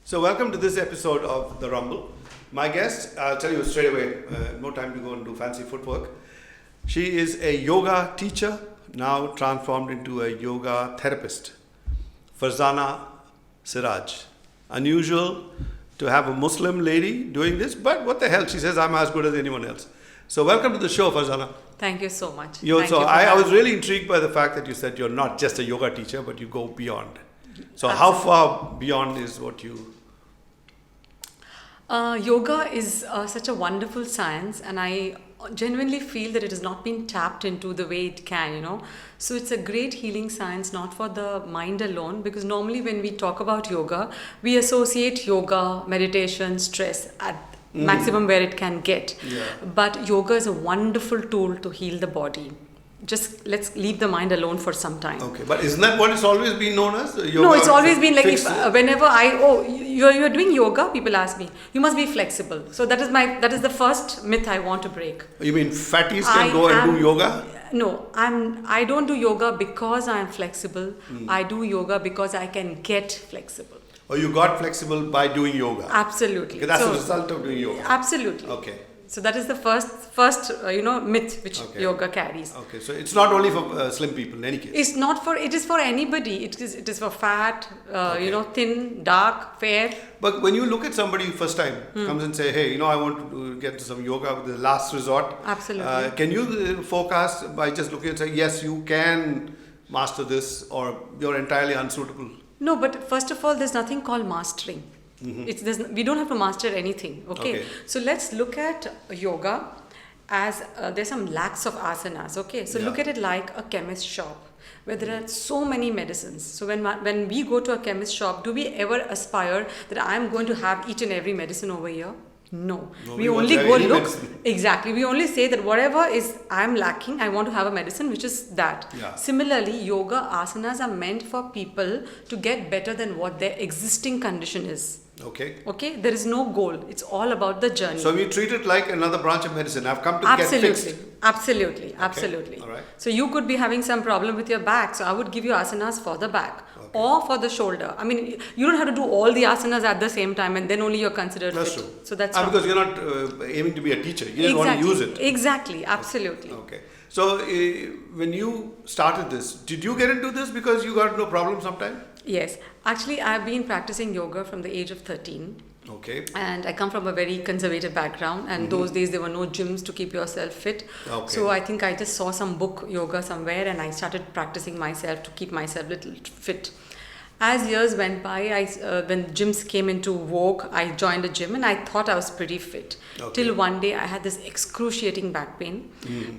So welcome to this episode of The Rumble. My guest, I'll tell you straight away, no time to go and do fancy footwork. She is a yoga teacher, now transformed into a yoga therapist. Fharzana Siraj. Unusual to have a Muslim lady doing this, but what the hell, she says I'm as good as anyone else. So welcome to the show, Fharzana. Thank you so much. I was really intrigued by the fact that you said you're not just a yoga teacher, but you go beyond. So Absolutely. How far beyond is what you... Yoga is such a wonderful science, and I genuinely feel that it has not been tapped into the way it can, So it's a great healing science, not for the mind alone, because normally when we talk about yoga, we associate yoga, meditation, stress at maximum where it can get. Yeah. But yoga is a wonderful tool to heal the body. Just let's leave the mind alone for some time. Okay, but isn't that what it's always been known as? Yoga No, it's always been like whenever you're doing yoga, people ask me, you must be flexible. So that is the first myth I want to break. You mean fatties can go and do yoga? No, I don't do yoga because I am flexible. I do yoga because I can get flexible. Or you got flexible by doing yoga? Absolutely. Okay, that's the result of doing yoga? Absolutely. Okay. So that is the first myth which yoga carries. Okay, so it's not only for slim people in any case. It is for anybody. It is for fat, thin, dark, fair. But when you look at somebody first time, comes and say, hey, I want to get to some yoga, the last resort. Absolutely. Can you forecast by just looking and saying, yes, you can master this, or you're entirely unsuitable? No, but first of all, there's nothing called mastering. We don't have to master anything. Okay. So let's look at yoga as there's some lakhs of asanas. Okay. So look at it like a chemist shop where there are so many medicines. So when we go to a chemist shop, do we ever aspire that I'm going to have each and every medicine over here? No, we only go look. Medicine. Exactly. We only say that whatever is I'm lacking, I want to have a medicine, which is that. Yeah. Similarly, yoga asanas are meant for people to get better than what their existing condition is. Okay. There is no goal. It's all about the journey. So we treat it like another branch of medicine. I've come to get fixed. Absolutely. All right. So you could be having some problem with your back. So I would give you asanas for the back or for the shoulder. I mean, you don't have to do all the asanas at the same time, and then only you're considered that's fit. True. So that's because you're not aiming to be a teacher. You just want to use it. Exactly. Absolutely. Okay. So when you started this, did you get into this because you got no problem sometime? Yes. Actually, I've been practicing yoga from the age of 13. Okay. And I come from a very conservative background, and those days there were no gyms to keep yourself fit. Okay. So I think I just saw some book yoga somewhere, and I started practicing myself to keep myself a little fit. As years went by, when gyms came into vogue, I joined a gym and I thought I was pretty fit. Okay. Till one day I had this excruciating back pain,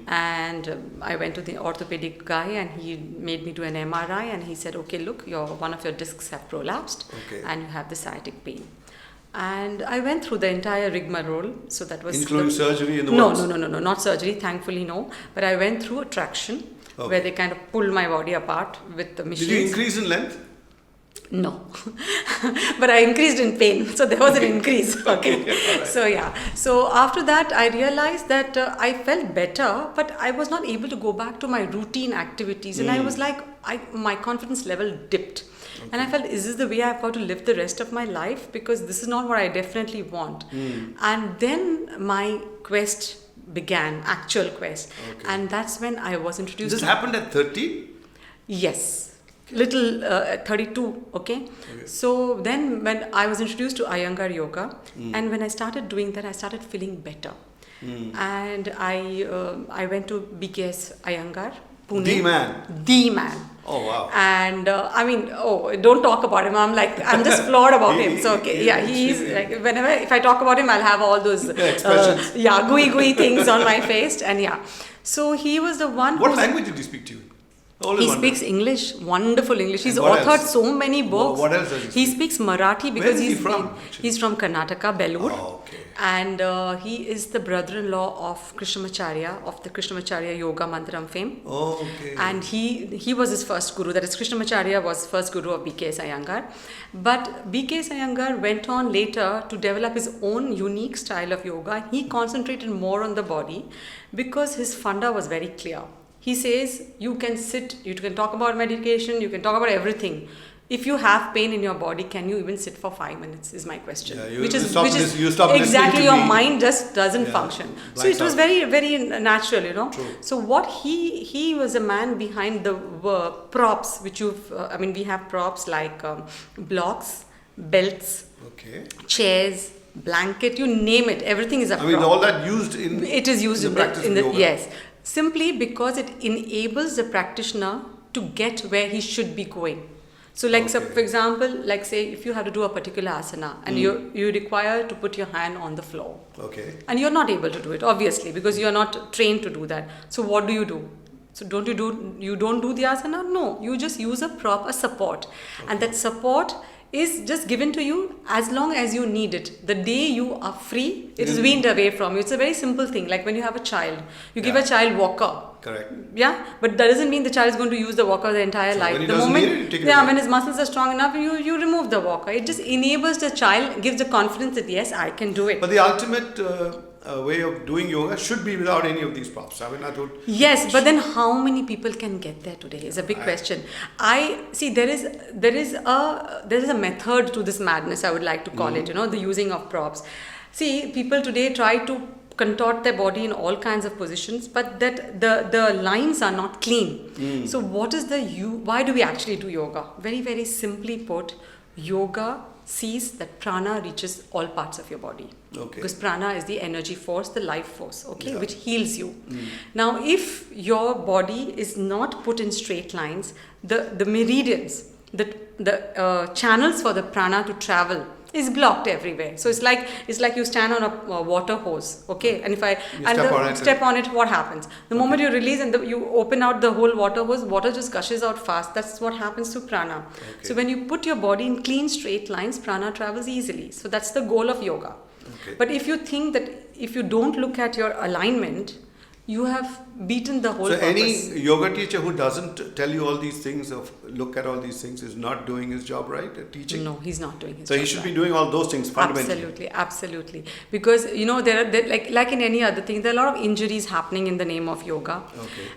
and I went to the orthopedic guy, and he made me do an MRI, and he said, okay, look, one of your discs have prolapsed, and you have the sciatic pain. And I went through the entire rigmarole. So that was including surgery in the works? No, not surgery. Thankfully, no. But I went through a traction where they kind of pulled my body apart with the machines. Did you increase in length? No, but I increased in pain. So there was an increase. Okay. Right. So after that, I realized that I felt better, but I was not able to go back to my routine activities. And I was like, my confidence level dipped. Okay. And I felt, is this the way I've got to live the rest of my life? Because this is not what I definitely want. And then my quest began, actual quest. Okay. And that's when I was introduced. This happened at 13? Yes. Little 32, okay? So then when I was introduced to Iyengar yoga, and when I started doing that, I started feeling better. And I went to BKS Iyengar, Pune. The man. Oh, wow. And don't talk about him. I'm just floored about him. So, he's like, if I talk about him, I'll have all those gooey things on my face. And so he was the one. What language did he speak to you? He speaks English, wonderful English. He's authored so many books. What else does he speak? He speaks Marathi because he's from Karnataka, Belur. Oh, okay. And he is the brother-in-law of Krishnamacharya, of the Krishnamacharya Yoga Mantram fame. Oh, okay. And he was his first guru. That is, Krishnamacharya was first guru of BKS Iyengar. But BKS Iyengar went on later to develop his own unique style of yoga. He concentrated more on the body because his funda was very clear. He says, you can sit, you can talk about medication, you can talk about everything. If you have pain in your body, can you even sit for 5 minutes? Is my question. Yeah, you stop exactly, listening to your me. mind just doesn't function. So it was very, very natural, you know. True. So what he was a man behind the props, which we have props like blocks, belts, chairs, blanket, you name it. Everything is a prop. all that used in. It is used in the practice of yoga. Yes, simply because it enables the practitioner to get where he should be going. So like, so for example, like say if you have to do a particular asana and you require to put your hand on the floor. Okay. And you're not able to do it, obviously, because you're not trained to do that. So what do? So you don't do the asana? No, you just use a prop, a support. And that support is just given to you as long as you need it. The day you are free, it is weaned away from you. It's a very simple thing. Like when you have a child, you give a child walker. Correct. Yeah, but that doesn't mean the child is going to use the walker the entire life. When he the doesn't moment, need it, you take it away. when his muscles are strong enough, you remove the walker. It just enables the child, gives the confidence that yes, I can do it. But the ultimate way of doing yoga should be without any of these props. Yes, but then how many people can get there today is a big question. I see there is a method to this madness, I would like to call it. You know, the using of props. See, people today try to contort their body in all kinds of positions, but that the lines are not clean. So what is why do we actually do yoga? Very, very simply put, yoga sees that prana reaches all parts of your body. Because prana is the energy force, the life force, which heals you. Now, if your body is not put in straight lines, the meridians, the channels for the prana to travel is blocked everywhere. So it's like you stand on a water hose, and if step on it, what happens? The moment you release and you open out the whole water hose, water just gushes out fast. That's what happens to prana. So when you put your body in clean straight lines, prana travels easily. So that's the goal of yoga. But if you think that if you don't look at your alignment, you have beaten the whole purpose. So any yoga teacher who doesn't tell you all these things, look at all these things, is not doing his job right, teaching? No, he's not doing his job. So he should be doing all those things fundamentally. Absolutely. Because, there are like in any other thing, there are a lot of injuries happening in the name of yoga.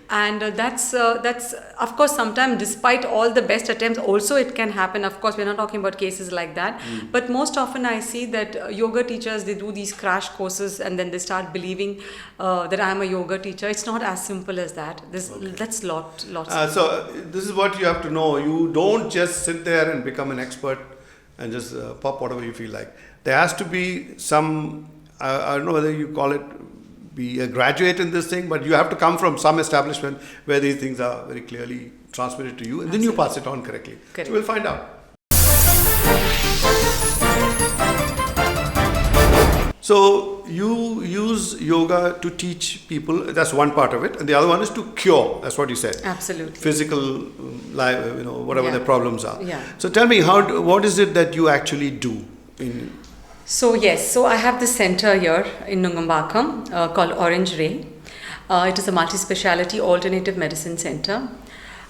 And that's of course, sometimes despite all the best attempts, also it can happen. Of course, we're not talking about cases like that. But most often I see that yoga teachers, they do these crash courses and then they start believing that I'm a yoga teacher. It's not as simple as that. That's lots. So this is what you have to know. You don't just sit there and become an expert and just pop whatever you feel like. There has to be some, I don't know whether you call it, be a graduate in this thing, but you have to come from some establishment where these things are very clearly transmitted to you, and then you pass it on correctly. Correct. So we'll find out. So you use yoga to teach people, that's one part of it, and the other one is to cure, that's what you said. Absolutely. Physical, whatever their problems are. Yeah. So tell me, what is it that you actually do? So I have this center here in Nungambakam called Orange Ray. It is a multi-speciality alternative medicine center.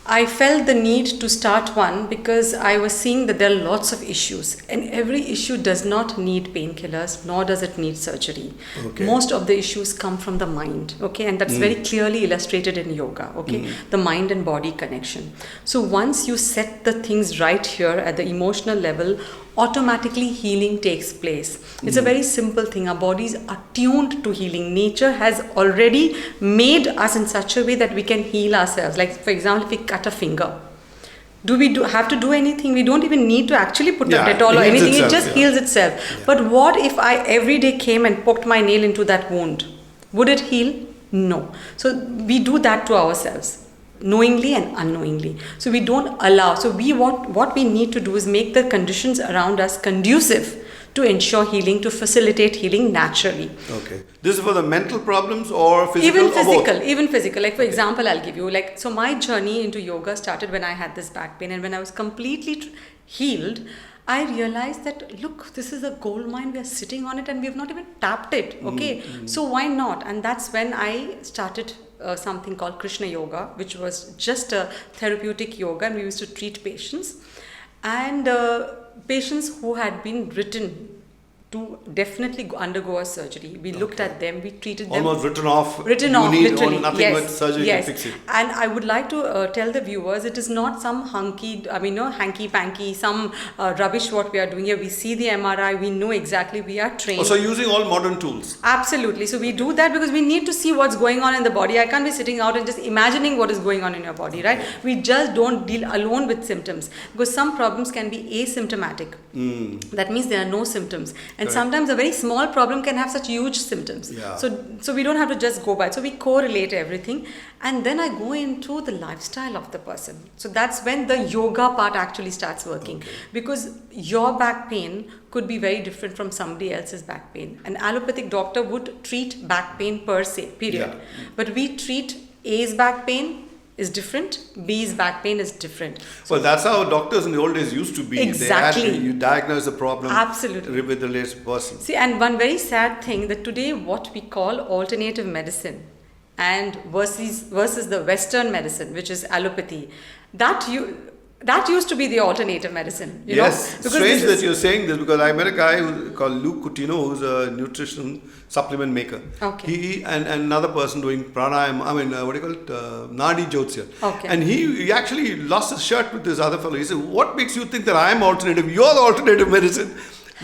I felt the need to start one because I was seeing that there are lots of issues, and every issue does not need painkillers, nor does it need surgery. Most of the issues come from the mind, and that's very clearly illustrated in yoga, the mind and body connection. So once you set the things right here at the emotional level, automatically healing takes place. It's a very simple thing. Our bodies are tuned to healing. Nature has already made us in such a way that we can heal ourselves. Like, for example, if we cut a finger, do we have to do anything? We don't even need to actually put a Dettol or anything. It just heals itself. Yeah. But what if I every day came and poked my nail into that wound? Would it heal? No. So we do that to ourselves, knowingly and unknowingly. So we don't allow. So what we need to do is make the conditions around us conducive to ensure healing, to facilitate healing naturally. This is for the mental problems or physical? Even physical. Like, for example, I'll give you, so my journey into yoga started when I had this back pain, and when I was completely healed, I realized that, look, this is a gold mine. We are sitting on it and we have not even tapped it. So why not? And that's when I started something called Krishna yoga, which was just a therapeutic yoga, and we used to treat patients, and patients who had been written to definitely undergo a surgery. We looked at them, we treated them. Almost written off, literally. Nothing but surgery to fix it. And I would like to tell the viewers, it is not some hanky-panky, some rubbish what we are doing here. We see the MRI, we know exactly, we are trained. So using all modern tools. Absolutely. So we do that because we need to see what's going on in the body. I can't be sitting out and just imagining what is going on in your body, right? We just don't deal alone with symptoms, because some problems can be asymptomatic. That means there are no symptoms. And sometimes a very small problem can have such huge symptoms. Yeah. So we don't have to just go by it. So we correlate everything. And then I go into the lifestyle of the person. So that's when the yoga part actually starts working. Because your back pain could be very different from somebody else's back pain. An allopathic doctor would treat back pain per se, period. Yeah. But we treat A's back pain is different, B's back pain is different. So that's how doctors in the old days used to be. Exactly. You diagnose the problem Absolutely. with the latest person. See, and one very sad thing that today what we call alternative medicine and versus the Western medicine, which is allopathy, that used to be the alternative medicine. You know? Strange that you're saying this, because I met a guy called Luke Coutinho, who's a nutrition supplement maker. Okay. He and another person doing pranayam, Nadi Jyotsya. Okay. And he actually lost his shirt with this other fellow. He said, what makes you think that I'm alternative? You're the alternative medicine.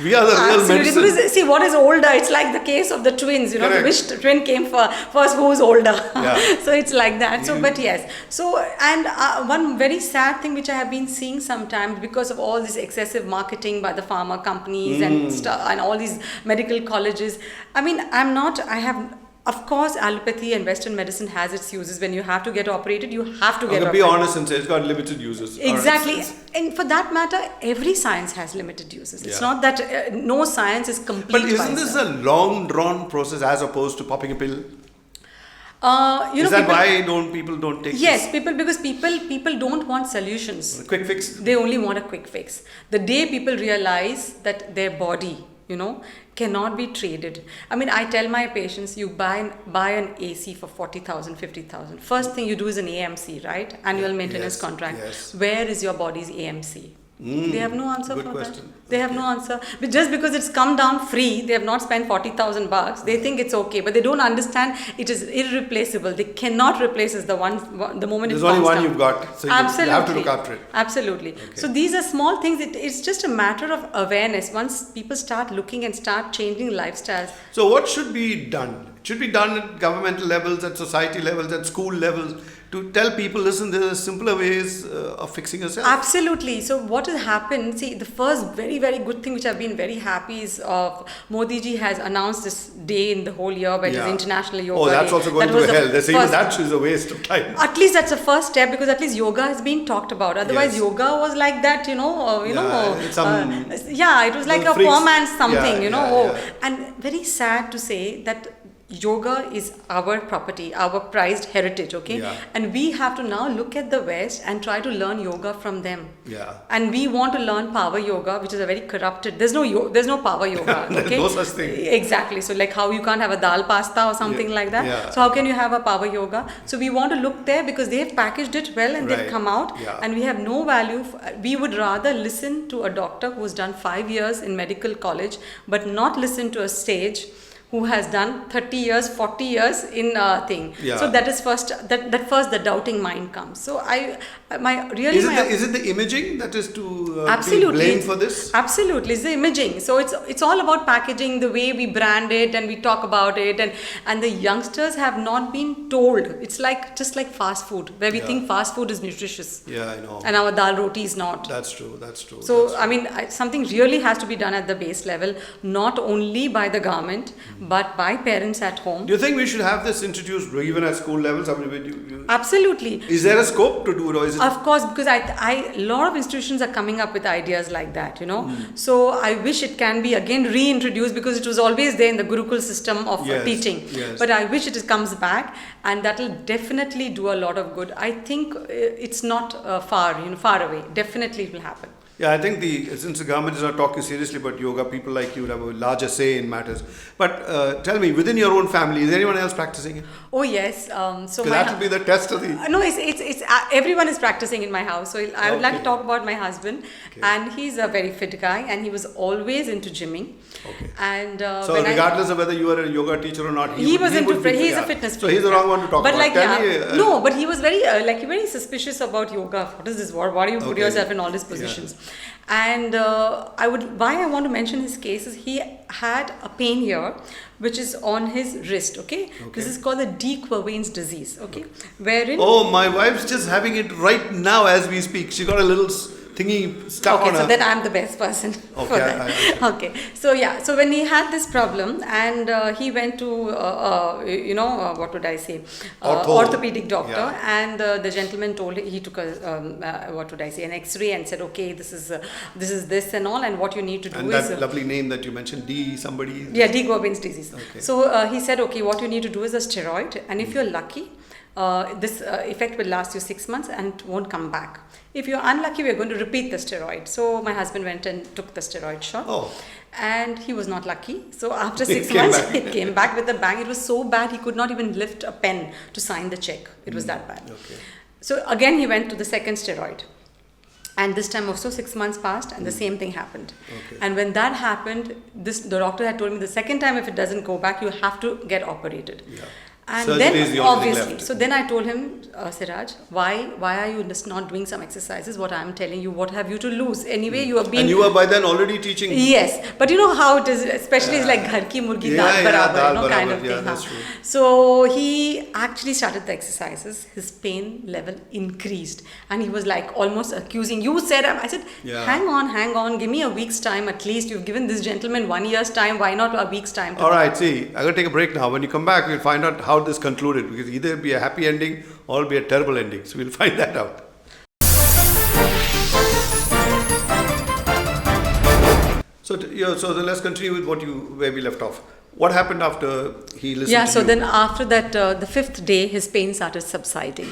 We are the real medicine. Because see, what is older? It's like the case of the twins, you know, Correct. which twin came first, who's older. Yeah. So it's like that. So, but yes. So, and one very sad thing which I have been seeing sometimes because of all this excessive marketing by the pharma companies and all these medical colleges. I mean, of course, allopathy and Western medicine has its uses. When you have to get operated, you have to get operated. Be honest and say it's got limited uses. Exactly. And for that matter, every science has limited uses. It's not that no science is complete. But isn't this a long drawn process as opposed to popping a pill? Is that why people don't take Yes, because people don't want solutions. A quick fix? They only want a quick fix. The day people realize that their body, cannot be traded. I mean, I tell my patients, you buy an AC for 40,000, 50,000. First thing you do is an AMC, right? Annual maintenance contract. Yes. Where is your body's AMC? They have no answer for question. that. They have no answer. But just because it's come down free, they have not spent $40,000. They think it's okay, but they don't understand it is irreplaceable. They cannot replace it the moment it comes down. There's only one you've got, so you have to look after it. Absolutely. Okay. So these are small things. It's just a matter of awareness. Once people start looking and start changing lifestyles. So what should be done? It should be done at governmental levels, at society levels, at school levels, to tell people, listen, there are simpler ways of fixing yourself. Absolutely. So what has happened, see, the first very, very good thing which I've been very happy is Modi ji has announced this day in the whole year, but it is International Yoga Day. Oh, that's also going to hell. They're saying that is a waste of time. At least that's the first step, because at least yoga has been talked about. Otherwise, yoga was like that, it was like a poor man's something, And very sad to say that yoga is our property, our prized heritage, okay? Yeah. And we have to now look at the West and try to learn yoga from them. Yeah. And we want to learn power yoga, which is a very corrupted. There's no power yoga. Okay? No such thing. Exactly. So like how you can't have a dal pasta or something like that. Yeah. So how can you have a power yoga? So we want to look there because they have packaged it well and they've come out. Yeah. And we have no value. We would rather listen to a doctor who's done 5 years in medical college, but not listen to a sage who has done 30 years, 40 years in a thing. Yeah. So that is first, that first the doubting mind comes. So Is it the imaging that is to be blamed for this? Absolutely, it's the imaging. So it's all about packaging, the way we brand it and we talk about it, and the youngsters have not been told. It's just like fast food, where we think fast food is nutritious. Yeah, I know. And our dal roti is not. That's true. So I mean, something really has to be done at the base level, not only by the government, but by parents at home. Do you think we should have this introduced even at school levels? I mean, Absolutely. Is there a scope to do it, or is it? Of course, because a lot of institutions are coming up with ideas like that, So I wish it can be again reintroduced, because it was always there in the Gurukul system of teaching. Yes. But I wish it comes back, and that will definitely do a lot of good. I think it's not far away. Definitely it will happen. Yeah, I think since the government is not talking seriously about yoga, people like you would have a larger say in matters. But tell me, within your own family, is anyone else practicing it? Oh yes. So that will be the test of the. No, it's everyone is practicing in my house. So I would like to talk about my husband, and he's a very fit guy, and he was always into gymming. Okay. And so regardless of whether you are a yoga teacher or not, he's a fitness. So he's the wrong one to talk but about. No, but he was very suspicious about yoga. What is this? Why do you put yourself in all these positions? Yeah. And why I want to mention his case is he had a pain here, which is on his wrist. Okay, this is called the de Quervain's disease. Okay, wherein my wife's just having it right now as we speak. She got a little thingy stuck on her. Okay, so then I'm the best person for that. Okay, so when he had this problem and he went to what would I say, orthopedic doctor, and the gentleman told he took an X-ray and said, okay, this is this and all, and what you need to do is that lovely name that you mentioned, de Quervain's disease. Okay. So he said, okay, what you need to do is a steroid, and if you're lucky, this effect will last you 6 months and won't come back. If you're unlucky, we're going to repeat the steroid. So my husband went and took the steroid shot. And he was not lucky. So after 6 months, it came back with a bang. It was so bad, he could not even lift a pen to sign the check. It was that bad. Okay. So again, he went to the second steroid. And this time also 6 months passed and the same thing happened. Okay. And when that happened, the doctor had told me the second time, if it doesn't go back, you have to get operated. Yeah. And then obviously, so then I told him, Siraj, why are you just not doing some exercises? What I'm telling you, what have you to lose? Anyway, you have been. And you were by then already teaching. Yes, but you know how it is, especially it's like ghar ki murgi dal barabar, kind of thing. That's true. So he actually started the exercises. His pain level increased, and he was like almost accusing. You said, I said, hang on, give me a week's time at least. You've given this gentleman 1 year's time. Why not a week's time? All right, see, I'm going to take a break now. When you come back, we'll find out how this concluded, because either it'll be a happy ending or it'll be a terrible ending. So we'll find that out. So let's continue with where we left off. What happened after he listened to you? So then after that, the 5th day, his pain started subsiding.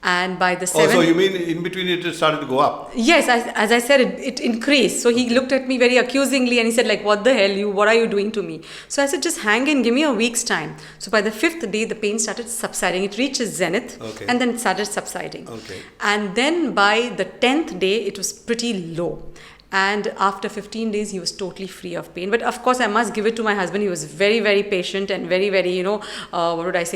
And by the 7th... so you mean in between it started to go up? Yes, as I said, it increased. So he looked at me very accusingly and he said like, what are you doing to me? So I said, just hang in, give me a week's time. So by the 5th day, the pain started subsiding. It reached its zenith and then it started subsiding. Okay. And then by the 10th day, it was pretty low. And after 15 days, he was totally free of pain. But of course, I must give it to my husband. He was very, very patient and very, very,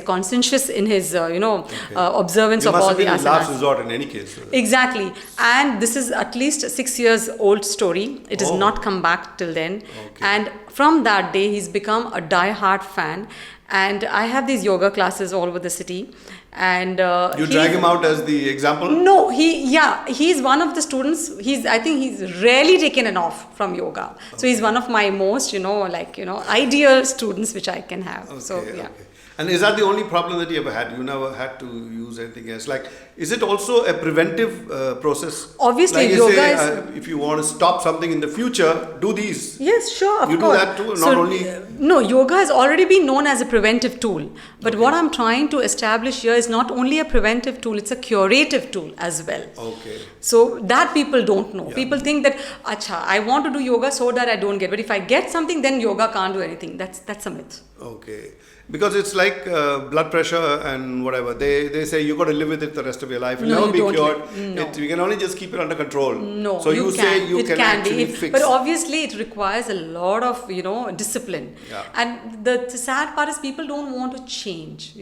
conscientious in his, observance of all the asanas. It must have been last resort in any case. Exactly. And this is at least 6 years old story. It has not come back till then. Okay. And from that day, he's become a die-hard fan. And I have these yoga classes all over the city. And you drag him out as the example? No, he's one of the students. I think he's rarely taken an off from yoga. Okay. So he's one of my most, ideal students which I can have. Okay, so yeah. Okay. And is that the only problem that you ever had? You never had to use anything else? Like, is it also a preventive process? Obviously, like yoga is... if you want to stop something in the future, do these. Yes, sure, of course. You do that too, not only... No, yoga has already been known as a preventive tool. But what I'm trying to establish here is not only a preventive tool, it's a curative tool as well. Okay. So that people don't know. Yeah. People think that, I want to do yoga so that I don't get. But if I get something, then yoga can't do anything. That's a myth. Okay. Because it's like blood pressure and whatever. They say you've got to live with it the rest of your life. It'll never be cured. No. You can only just keep it under control. No, so you say you can actually fix. But obviously it requires a lot of, discipline. Yeah. And the sad part is people don't want to change.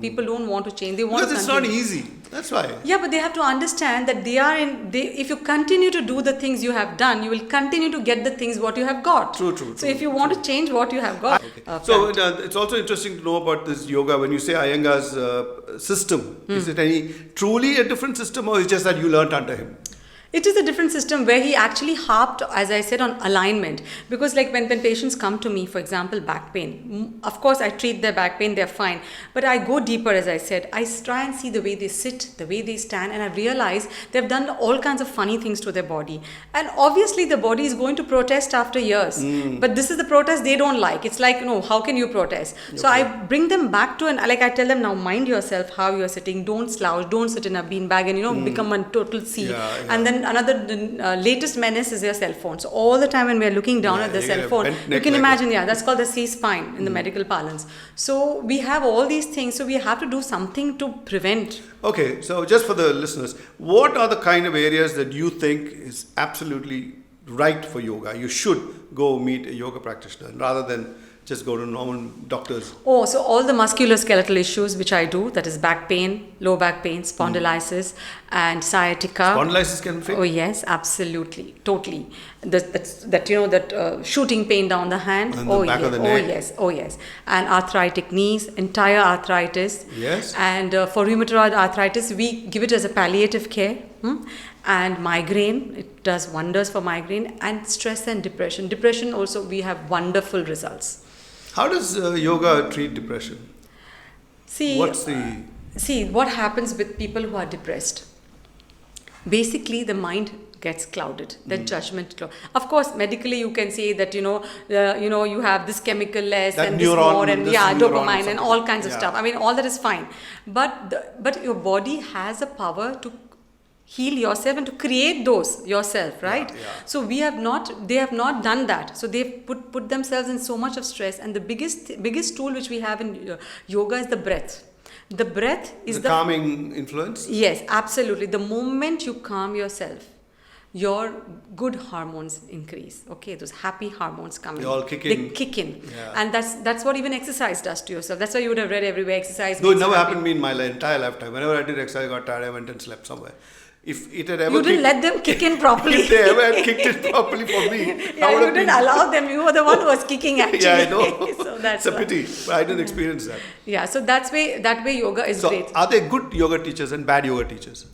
People don't want to change. They want because it's not easy. That's why. Yeah, but they have to understand that if you continue to do the things you have done, you will continue to get the things what you have got. True. So if you want to change what you have got. Okay. So it's also interesting to know about this yoga. When you say Iyengar's system, is it truly a different system, or is it just that you learnt under him? It is a different system where he actually harped, as I said, on alignment. Because like when patients come to me, for example, back pain, of course I treat their back pain, they're fine. But I go deeper, as I said. I try and see the way they sit, the way they stand, and I realize they've done all kinds of funny things to their body. And obviously the body is going to protest after years. But this is the protest they don't like. It's like, no, how can you protest? Okay. So I bring them back to, I tell them, now mind yourself how you're sitting. Don't slouch, don't sit in a beanbag and, become a total C. Yeah. And then then another latest menace is your cell phone. So all the time when we are looking down at the cell phone, you can imagine, that's called the C-spine in the medical parlance. So we have all these things, so we have to do something to prevent. Okay, so just for the listeners, what are the kind of areas that you think is absolutely right for yoga? You should go meet a yoga practitioner rather than just go to normal doctors. Oh, so all the musculoskeletal issues which I do, that is back pain, low back pain, spondylitis and sciatica. Spondylitis can fix? Oh yes, absolutely, totally. That shooting pain down the hand. And the back of the neck. Oh yes. And arthritic knees, entire arthritis. Yes. And for rheumatoid arthritis, we give it as a palliative care. And migraine, it does wonders for migraine, and stress and depression. Depression also, we have wonderful results. How does yoga treat depression? See what happens with people who are depressed. Basically, the mind gets clouded, the judgment. Of course, medically you can say that you have this chemical less that and neuron, this more and dopamine and and all kinds of stuff. I mean, all that is fine, but your body has a power to heal yourself and to create those yourself, right? So they have not done that. So they've put themselves in so much of stress, and the biggest tool which we have in yoga is the breath. The breath is the calming influence? Yes, absolutely. The moment you calm yourself, your good hormones increase. Okay, those happy hormones come in. They all kick in. They kick in. Yeah. And that's what even exercise does to yourself. That's why you would have read everywhere exercise. Though it never happened to me in my entire lifetime. Whenever I did exercise, I got tired, I went and slept somewhere. If it had ever you didn't let them kick in properly. If they ever had kicked it properly for me, you didn't allow them. You were the one who was kicking actually. Yeah, I know. So that's it's a pity, but I didn't experience that. Yeah, so that way yoga is great. Are there good yoga teachers and bad yoga teachers?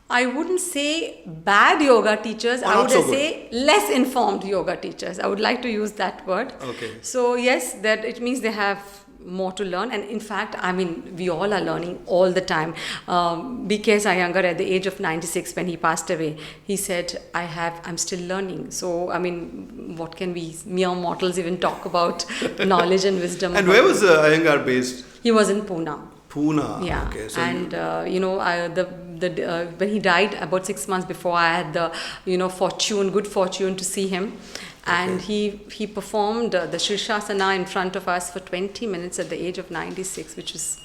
I wouldn't say bad yoga teachers. I would say less informed yoga teachers. I would like to use that word. Okay. So yes, that it means they have more to learn, and in fact, I mean, we all are learning all the time. B.K. Iyengar, at the age of 96, when he passed away, he said, I'm still learning. So, I mean, what can we mere mortals even talk about knowledge and wisdom? And where was Iyengar based? He was in Pune. Pune. Yeah. Okay. So and when he died about 6 months before, I had the good fortune to see him. And he performed the Shirshasana in front of us for 20 minutes at the age of 96, which is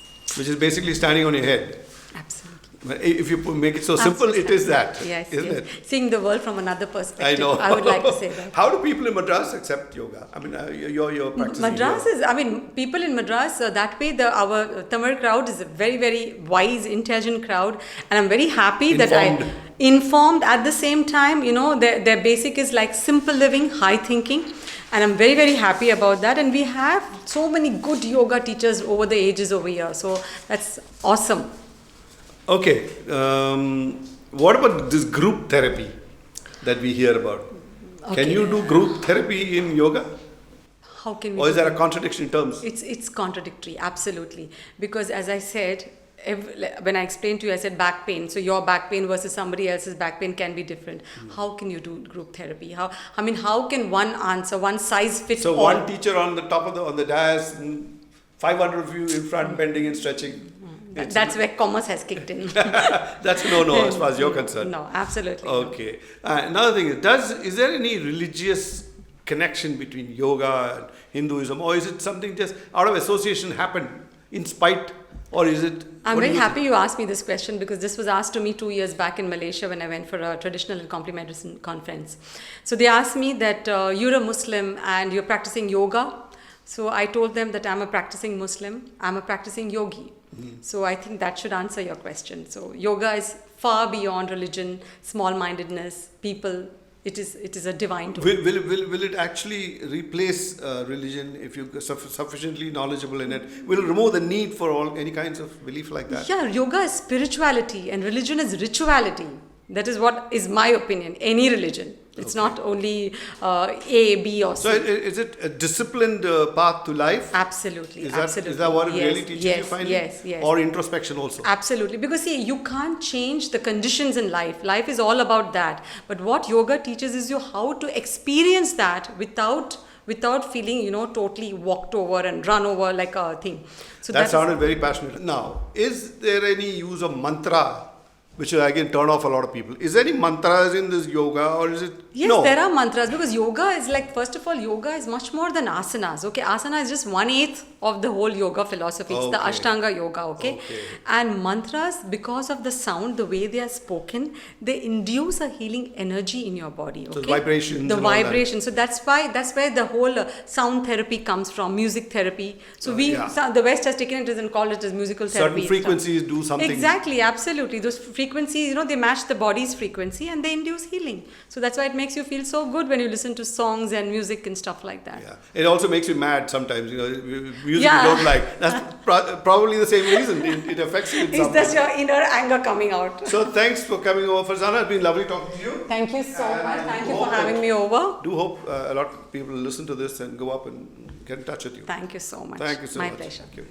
basically standing on your head. Absolutely. If you make it so simple, it is that, yes, isn't it? Seeing the world from another perspective. I know. I would like to say that. How do people in Madras accept yoga? I mean, you're practicing Madras yoga. People in Madras, that way our Tamil crowd is a very, very wise, intelligent crowd. And I'm very happy that informed at the same time, their basic is like simple living, high thinking. And I'm very, very happy about that. And we have so many good yoga teachers over the ages over here. So that's awesome. Okay. What about this group therapy that we hear about? Okay. Can you do group therapy in yoga? How can we? Or is there a contradiction in terms? It's contradictory, absolutely. Because as I said, when I explained to you, I said back pain. So your back pain versus somebody else's back pain can be different. How can you do group therapy? How can one size fit all? So one teacher on the top of the dais, 500 of you in front, bending and stretching. That's where commerce has kicked in. That's no as far as you're concerned. No, absolutely. Okay. Another thing is there any religious connection between yoga and Hinduism, or is it something just out of association happened in spite, or is it? I'm very happy you asked me this question, because this was asked to me 2 years back in Malaysia when I went for a traditional and complementary medicine conference. So they asked me that you're a Muslim and you're practicing yoga. So I told them that I'm a practicing Muslim, I'm a practicing yogi. So I think that should answer your question. So yoga is far beyond religion, small-mindedness, people. It is a divine tool. Will it actually replace religion if you're sufficiently knowledgeable in it? Will it remove the need for any kinds of belief like that? Yeah, yoga is spirituality and religion is rituality. That is what is my opinion. Any religion. It's not only A, B or C. So is it a disciplined path to life? Absolutely. Is that what it really teaches you finally? Yes. Or introspection also? Absolutely. Because see, you can't change the conditions in life. Life is all about that. But what yoga teaches is you how to experience that without feeling, totally walked over and run over like a thing. So that sounded very passionate. Now, is there any use of mantra which will again turn off a lot of people. Is there any mantras in this yoga, or is it? Yes, no. There are mantras, because yoga is like, first of all, yoga is much more than asanas. Okay, asana is just 1/8 of the whole yoga philosophy. It's the Ashtanga yoga. Okay, and mantras, because of the sound, the way they are spoken, they induce a healing energy in your body. Okay, so the vibrations. The vibration. So that's where the whole sound therapy comes from, music therapy. So the West has taken it and called it as musical therapy. Certain frequencies do something. Exactly, absolutely. Those frequencies, they match the body's frequency and they induce healing. So that's why it makes you feel so good when you listen to songs and music and stuff like that. Yeah, it also makes you mad sometimes. Music you don't like. That's probably the same reason. It affects you in some way. It's just your inner anger coming out. So thanks for coming over, Fharzana. It's been lovely talking to you. Thank you so much. Thank you for having me over. Do hope a lot of people listen to this and go up and get in touch with you. Thank you so much. Thank you so much. My pleasure. Thank you.